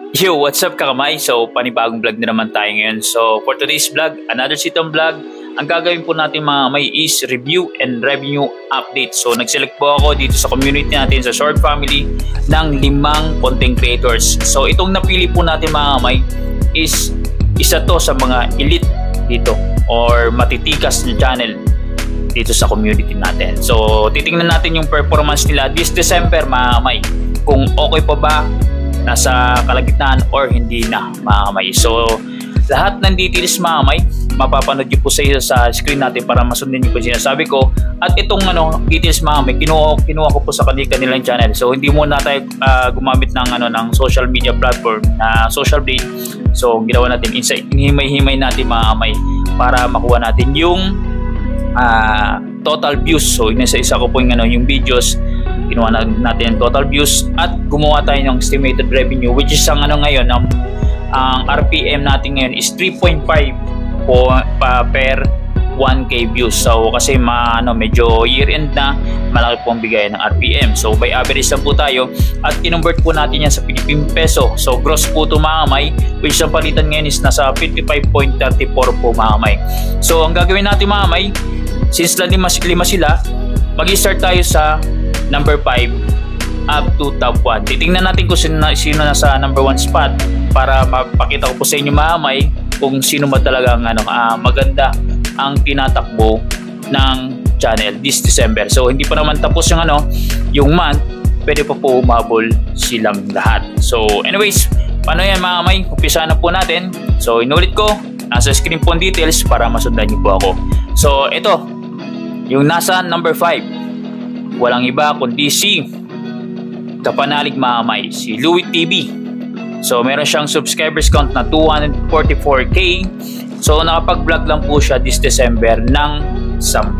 Yo, what's up kakamay? So, panibagong vlog na naman tayo ngayon. So, for today's vlog, another sitong vlog. Ang gagawin po natin mga kamay is review and revenue update. So, nag-select po ako dito sa community natin sa Short Family ng 5 content creators. So, itong napili po natin mga kamay is isa to sa mga elite dito or matitikas na channel dito sa community natin. So, titingnan natin yung performance nila this December mga kamay. Kung okay pa ba nasa kalagitnaan or hindi na mga kamay. So lahat ng details mga kamay mapapanood nyo po sa screen natin para masundan nyo po sinasabi ko. At itong details mga kamay kinuha ko po sa kanilang channel. So hindi muna tayo gumamit ng social media platform na Social Blade. So ginawa natin hinihimay-himay natin mga kamay para makuha natin yung total views. So inisa-isa ko po yung videos, kinuha natin yung total views at gumawa tayo ng estimated revenue, which is ang ngayon ang RPM natin ngayon is 3.5 per 1k views. So kasi medyo year end na, malaki po ang bigay ng RPM. So by average lang po tayo at kinonvert po natin yan sa Philippine peso. So gross po ito mga kamay, which ang palitan ngayon is nasa 55.34 po mga kamay. So ang gagawin natin mga kamay, since lima sila, mag-start tayo sa number 5 up to top 1. Titingnan natin kung sino nasa number 1 spot para mapakita ko po sa inyo mga kamay kung sino ba talagang maganda ang tinatakbo ng channel this December. So hindi pa naman tapos yung month, pwede pa po umabol silang lahat. So anyways, paano yan mga kamay? Umpisa na po natin. So inulit ko, nasa screen po ang details para masundan niyo po ako. So ito, yung nasa number 5, walang iba kundi si kapanalig mga kamay, si Louie TV. So meron siyang subscribers count na 244k. So nakapag-vlog lang po siya this December ng 10.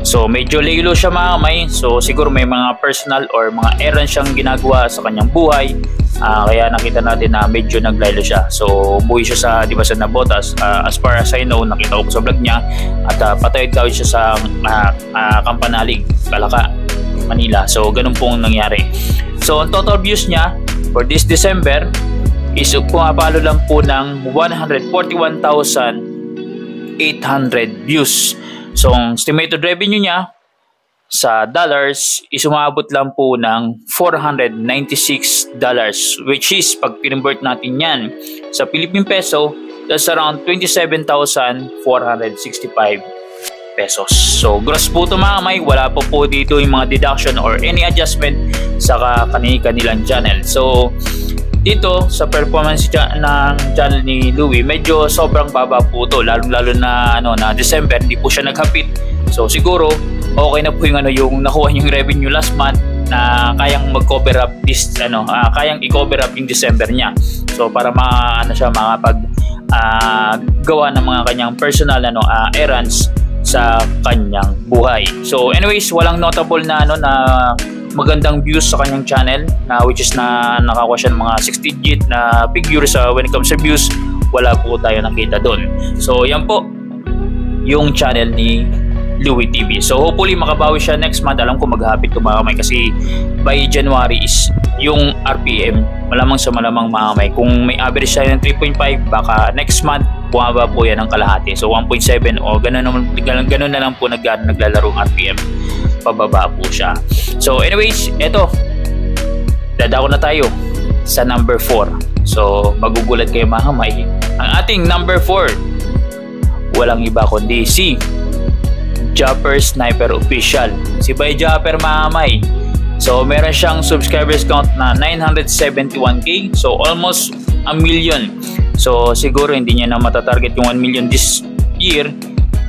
So medyo laylo siya mga kamay. So siguro may mga personal or mga errands siyang ginagawa sa kanyang buhay. Kaya nakita natin na medyo naglaylo siya. So umuwi siya sa Navotas. As far as I know, nakita ko po sa vlog niya. At patayod daw siya sa Kampanalig, Balaca, Manila. So ganun pong nangyari. So ang total views niya for this December is pumapalo lang po ng 141,800 views. So ang estimated revenue niya sa dollars is umabot lang po ng $496, which is pag convert natin yan sa Philippine peso, that's around 27,465 pesos. So gross po ito mga kamay, wala po dito yung mga deduction or any adjustment sa kanilang channel. So dito sa performance ng channel ni Louie, medyo sobrang baba po ito, lalo na December, hindi po siya naghapit. So siguro okay na po yung nakuha yung revenue last month na kayang mag-cover up this kayang i-cover up yung December niya. So para makapag gawa ng mga kanyang personal errands sa kanyang buhay. So anyways, walang notable na magandang views sa kanyang channel which is nakakuha siya ng mga 6 digit na figures when it comes to views. Wala po tayo nakita doon. So yan po yung channel ni Louie TV. So hopefully makabawi siya next month. Alam ko maghapit ito mga kamay kasi by January is yung RPM malamang sa malamang mga kamay. Kung may average siya ng 3.5, baka next month bumaba po yan ng kalahati. So 1.7 o ganun na lang po naglalaro ng RPM. Pababa po siya. So anyways, eto, dadako na tayo sa number 4. So magugulat kayo mga kamay. Ang ating number 4, walang iba kundi si Japper Sniper Official. Si Bay Japper mga kamay. So meron siyang subscribers count na 971k. So almost 1 million. So siguro hindi niya na matatarget yung 1 million this year.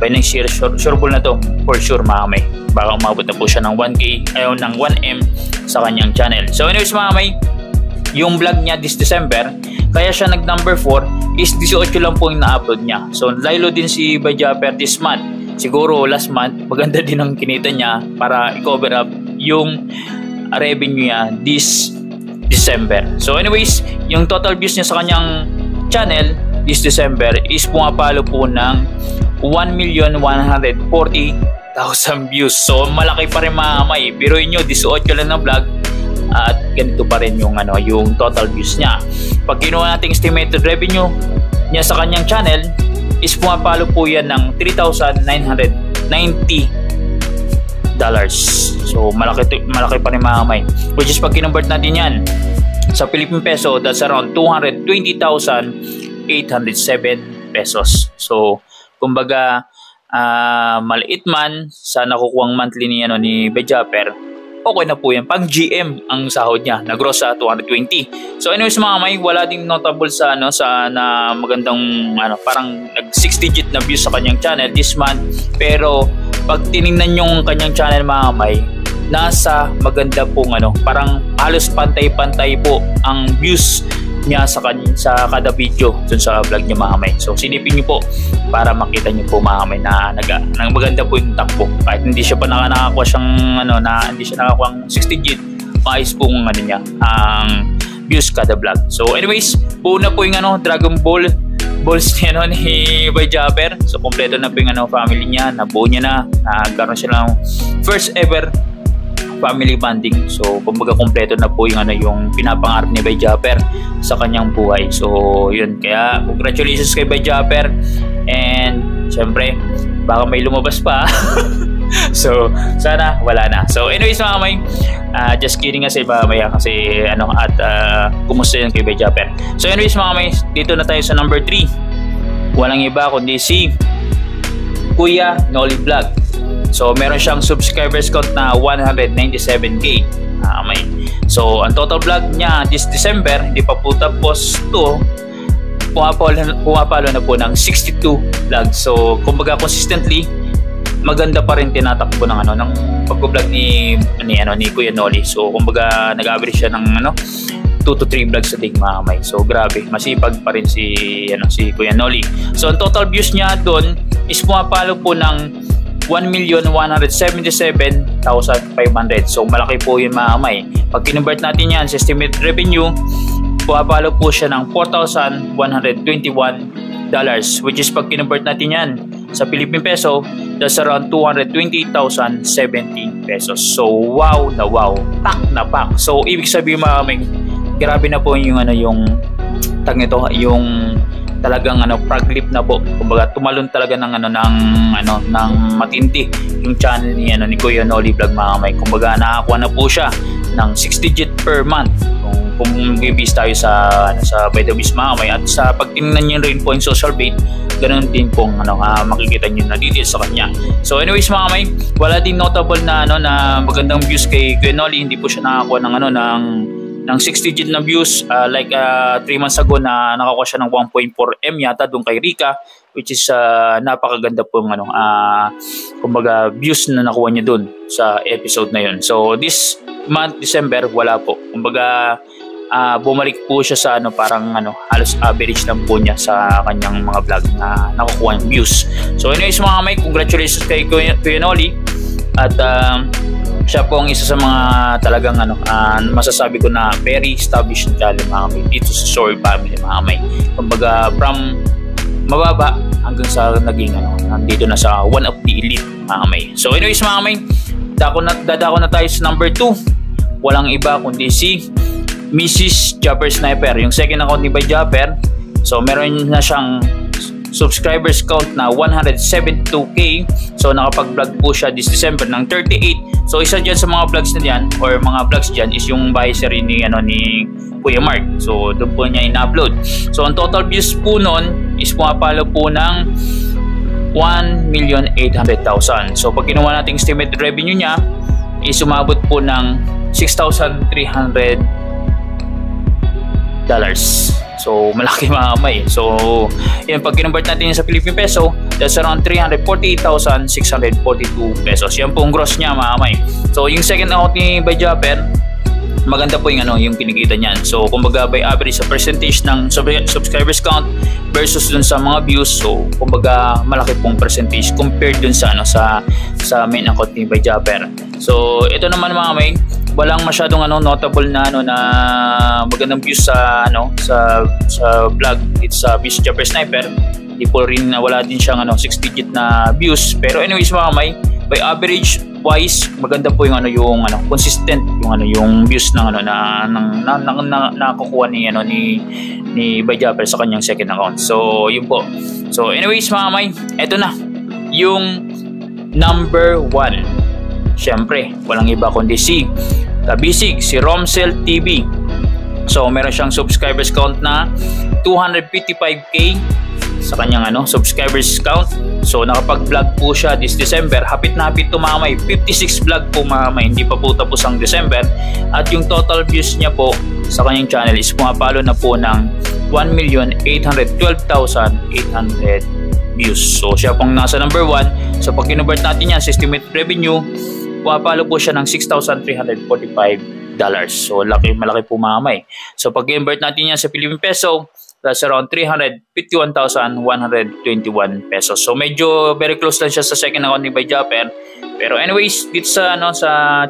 By next year, sure na to for sure mga kamay. Baka umabot na po siya ng 1k, ng 1M sa kanyang channel. So anyways mga kamay, yung vlog niya this December, kaya siya nag number 4 is 18 lang po yung na-upload niya. So laylo din si Bay Japper this month. Siguro last month maganda din ang kinita niya para i-cover up yung revenue niya this December. So anyways, yung total views niya sa kanyang channel this December is pumapalo po ng 1,140,000 views. So malaki pa rin mga kamay. Pero inyo, 18 lang na vlog, at ganito pa rin yung yung total views niya. Pag kinuha natin estimated revenue niya sa kanyang channel is pumapalo po yan ng $3,990. So malaki pa rin mga kamay, which is pag kinonvert natin yan sa Philippine peso, that's around 220,807 pesos. So kumbaga maliit man sa nakukuhang monthly ni Bajapper, okay na po yan. Pang GM ang sahod niya, nag-gross sa 220. So anyways mga kamay, wala ding notable sa na magandang parang nag 6 digit na views sa kanyang channel this month. Pero pag tiningnan yung kanyang channel mga kamay, nasa maganda pong parang halos pantay-pantay po ang views niya sa kada video dun sa vlog niya mga kamay. So silipin niyo po para makita niyo po mga kamay na maganda po yung takbo. Kahit hindi siya pa nakakuha siyang hindi siya nakakuha ang 6 digit, maayos po ang niya ang views kada vlog. So anyways, buo na po yung Dragon Balls ni Bajapper. So kompleto na po yung family niya, nabuo niya na, nagkaroon siya ng first ever family bonding. So kumbaga kompleto na po yung yung pinapangarap ni Bajapper sa kanyang buhay. So yun, kaya congratulations kay Bajapper, and syempre baka may lumabas pa. So sana wala na. So anyways mga kamay, just kidding kasi mamaya kasi at kumusta yun kay Bajapper. So anyways mga kamay, dito na tayo sa number 3. Walang iba kundi si Kuya Nolly Vlog. So meron siyang subscribers count na 197k. So ang total vlog niya this December, hindi pa po tapos to, pumapalo na po ng 62 vlogs. So kumbaga consistently maganda pa rin tinatakbo ng ng pag-vlog ni Kuya Nolly. So kumbaga nag-average siya ng 2 to 3 vlogs a day mga kamay. So grabe, masipag pa rin si Kuya Nolly. So ang total views niya doon is pumapalo po ng 1,177,500. So malaki po yun mga kamay. Pag kinonvert natin yan sa estimated revenue, pumapalo po siya ng $4,121, which is pag kinonvert natin yan sa Philippine peso, that's around 220,070 pesos. So wow na wow, pak na pak. So ibig sabihin mga kamay, grabe na po yung yung talagang praglip na po. Kumbaga tumalon talaga ng matindi yung channel ni Kuya Nolly Vlog mga kamay. Kumbaga nakakuha na po siya ng 6 digit per month kung bibis tayo sa Vitamix mga kamay. At sa pagtingnan niyo rin po yung social bait, ganoon din pong makikita niyo na details sa kanya. So anyways mga kamay, wala din notable na magandang views kay Kuya Nolly. Hindi po siya nakakuha ng 6 digit na views, like 3 months ago na nakakuha siya ng 1.4M yata doon kay Rika, which is napakaganda po kumbaga views na nakuha niya doon sa episode na yun. So this month December wala po. Kumbaga bumalik po siya sa parang halos average lang po niya sa kanyang mga vlog na nakukuha yung views. So anyways mga kamay, congratulations kay Kuya Nolly. At siya po ang isa sa mga talagang masasabi ko na very established na channel mga kamay dito sa Story Family mga kamay. Kumbaga from mababa hanggang sa naging nandito na sa one of the elite mga kamay. So anyways mga kamay, dadako na tayo sa number 2. Walang iba kundi si Mrs. Japper Sniper, yung second account ni Bajapper. So meron na siyang subscribers count na 172k. So nakapag-vlog po siya this December ng 38. So isa dyan sa mga vlogs na diyan or mga vlogs dyan is yung bahay seri ni Kuya Mark. So doon po niya in-upload. So ang total views po nun is pumapalo po ng 1,800,000. So pag kinuha natin estimated revenue niya is umabot po ng $6,300. So malaki mga kamay. So yun, pag kinonvert natin sa Philippine peso, that's around 348,642 pesos. Yan po ang gross niya mga kamay. So yung second account ni Bajapper, maganda po yung kinikita niyan. So kumbaga by average sa percentage ng subscribers count versus dun sa mga views, so kumbaga malaki pong percentage compared dun sa main account ni Bajapper. So ito naman mga kamay, walang masyadong notable na na magandang views sa vlog dito sa Mrs. Japper Sniper. Di po rin wala din siyang 6 digit na views. Pero anyways mga kamay, by average wise, maganda po yung consistent yung views ng nakukuha ni Bayjaper sa kanyang second account. So yun po. So anyways mga kamay, eto na yung number 1. Syempre walang iba kundi si Kabisig, si Romsel TV. So meron siyang subscribers count na 255k sa kanyang subscribers count. So nakapag-vlog po siya this December. Hapit na hapit to mga kamay, 56 vlog po mga kamay, hindi pa po tapos ang December. At yung total views niya po sa kanyang channel is pumapalo na po ng 1,812,800 views. So siya pong nasa number 1. So pag kinonvert natin yan sa estimated revenue, pumapalo po siya ng $6,345. So malaki po mga kamay. So pag kinonvert natin yan sa Philippine Peso, that's around 351,121 pesos. So medyo very close lang siya sa second account ni Bayjaper. Pero anyways, dito sa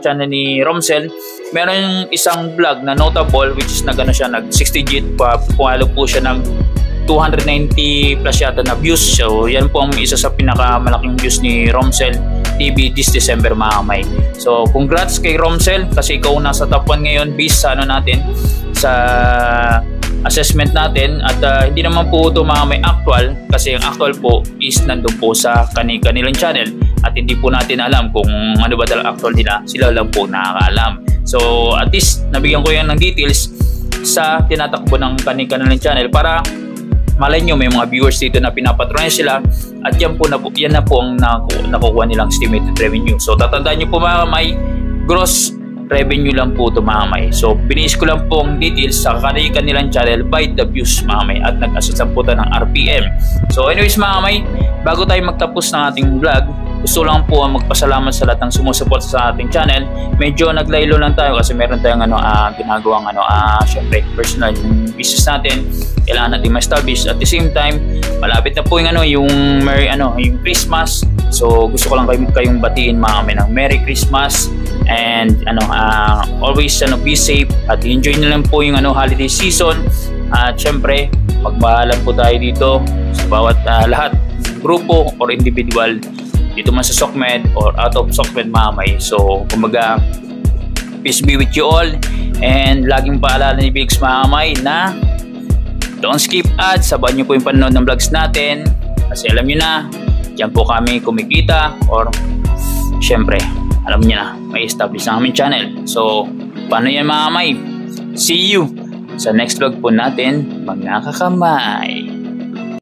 channel ni Romsel, meron isang vlog na notable which is nag 6-digit pa, pumalo po siya ng 290 plus yata na views. So yan po ang isa sa pinakamalaking views ni Romsel TV this December mga kamay. So congrats kay Romsel kasi ikaw nasa top 1 ngayon based sa natin sa assessment natin. At hindi naman po ito mga may actual kasi ang actual po is nandun po sa kanilang channel at hindi po natin alam kung ano ba talaga actual nila, sila lang po nakakaalam. So at least nabigyan ko yan ng details sa tinatakbo ng kanilang channel para malay nyo may mga viewers dito na pinapatronize sila at yan na po ang nakukuha nilang estimated revenue. So tatandaan nyo po mga may gross revenue lang po ito mga kamay. So binis ko lang po ang details sa kanilang channel by the views mga kamay at nag-assess po ng RPM. So anyways mga kamay, bago tayo magtapos ng ating vlog, gusto lang po magpasalamat sa lahat ng sumusupport sa ating channel. Medyo naglaylo lang tayo kasi meron tayong ginagawang syempre personal yung business natin. Kailangan natin ma-establish. At the same time, malapit na po yung yung Christmas. So gusto ko lang kayong batiin mga kamay ng Merry Christmas and always be safe at enjoy na lang po yung holiday season. At syempre magbahalan po tayo dito sa bawat lahat, grupo or individual dito man sa SOCMED or out of SOCMED mga kamay. So kumbaga peace be with you all and laging paalala ni Bigs mga kamay na don't skip ads. Sabahan nyo po yung panonood ng vlogs natin kasi alam nyo na dyan po kami kumikita or syempre alam nyo na may establish na aming channel. So paano yan mga kamay? See you sa next vlog po natin mga kakamay.